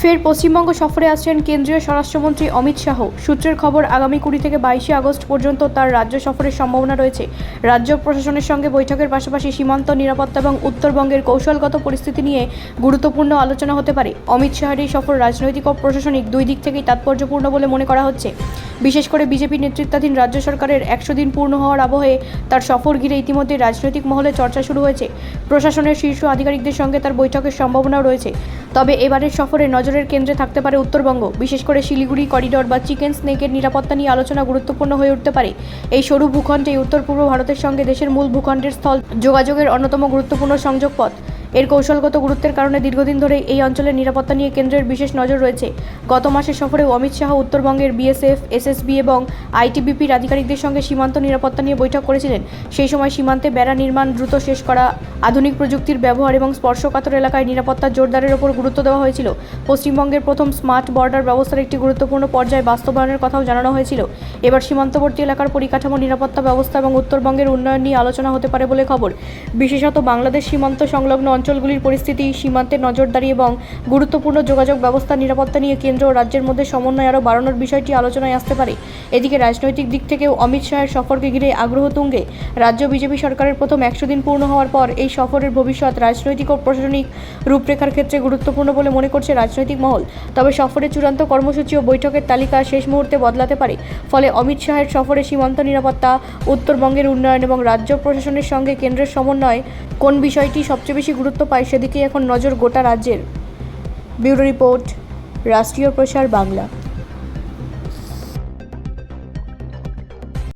ফের পশ্চিমবঙ্গ সফরে আসছেন কেন্দ্রীয় স্বরাষ্ট্রমন্ত্রী অমিত শাহ। সূত্রের খবর, আগামী 20 থেকে 22 আগস্ট পর্যন্ত তার রাজ্য সফরের সম্ভাবনা রয়েছে। রাজ্য প্রশাসনের সঙ্গে বৈঠকের পাশাপাশি সীমান্ত নিরাপত্তা এবং উত্তরবঙ্গের কৌশলগত পরিস্থিতি নিয়ে গুরুত্বপূর্ণ আলোচনা হতে পারে। অমিত শাহের এই সফর রাজনৈতিক ও প্রশাসনিক দুই দিক থেকেই তাৎপর্যপূর্ণ বলে মনে করা হচ্ছে। বিশেষ করে বিজেপি নেতৃত্বাধীন রাজ্য সরকারের 100 দিন পূর্ণ হওয়ার আবহে তার সফর ঘিরে ইতিমধ্যে রাজনৈতিক মহলে চর্চা শুরু হয়েছে। প্রশাসনের শীর্ষ আধিকারিকদের সঙ্গে তার বৈঠকের সম্ভাবনাও রয়েছে। তবে এবারের সফরে নজরের কেন্দ্রে থাকতে পারে উত্তরবঙ্গ। বিশেষ করে শিলিগুড়ি করিডর বা চিকেন স্নেকের নিরাপত্তা নিয়ে আলোচনা গুরুত্বপূর্ণ হয়ে উঠতে পারে। এই সরু ভূখণ্ডে উত্তর পূর্ব ভারতের সঙ্গে দেশের মূল ভূখণ্ডের স্থল যোগাযোগের অন্যতম গুরুত্বপূর্ণ সংযোগ পথ। এর কৌশলগত গুরুত্বের কারণে দীর্ঘদিন ধরে এই অঞ্চলের নিরাপত্তা নিয়ে কেন্দ্রের বিশেষ নজর রয়েছে। গত মাসের সফরে অমিত শাহ উত্তরবঙ্গের বিএসএফ, এসএসবি এবং আইটিবিপির আধিকারিকদের সঙ্গে সীমান্ত নিরাপত্তা নিয়ে বৈঠক করেছিলেন। সেই সময় সীমান্তে বেড়া নির্মাণ দ্রুত শেষ করা, আধুনিক প্রযুক্তির ব্যবহার এবং স্পর্শকাতর এলাকায় নিরাপত্তা জোরদারের ওপর গুরুত্ব দেওয়া হয়েছিল। পশ্চিমবঙ্গের প্রথম স্মার্ট বর্ডার ব্যবস্থার একটি গুরুত্বপূর্ণ পর্যায়ে বাস্তবায়নের কথাও জানানো হয়েছিল। এবার সীমান্তবর্তী এলাকার পরিকাঠামো, নিরাপত্তা ব্যবস্থা এবং উত্তরবঙ্গের উন্নয়ন নিয়ে আলোচনা হতে পারে বলে খবর। বিশেষত বাংলাদেশ সীমান্ত সংলগ্ন অঞ্চলগুলির পরিস্থিতি, সীমান্তে নজরদারি এবং গুরুত্বপূর্ণ যোগাযোগ ব্যবস্থা নিরাপত্তা নিয়ে কেন্দ্র ও রাজ্যের মধ্যে সমন্বয় আরও বাড়ানোর বিষয়টি আলোচনায় আসতে পারে। এদিকে রাজনৈতিক দিক থেকেও অমিত শাহের সফরকে ঘিরে আগ্রহ তুঙ্গে। রাজ্য বিজেপি সরকারের প্রথম 100 দিন পূর্ণ হওয়ার পর এই সফরের ভবিষ্যৎ রাজনৈতিক ও প্রশাসনিক রূপরেখার ক্ষেত্রে গুরুত্বপূর্ণ বলে মনে করছে রাজনৈতিক মহল। তবে সফরের চূড়ান্ত কর্মসূচি ও বৈঠকের তালিকা শেষ মুহূর্তে বদলাতে পারে। ফলে অমিত শাহের সফরে সীমান্ত নিরাপত্তা, উত্তরবঙ্গের উন্নয়ন এবং রাজ্য প্রশাসনের সঙ্গে কেন্দ্রের সমন্বয় কোন বিষয়টি সবচেয়ে বেশি গুরুত্ব পায় সেদিকেই এখন নজর গোটা রাজ্যের। ব্যুরো রিপোর্ট, রাষ্ট্রীয় প্রসার বাংলা।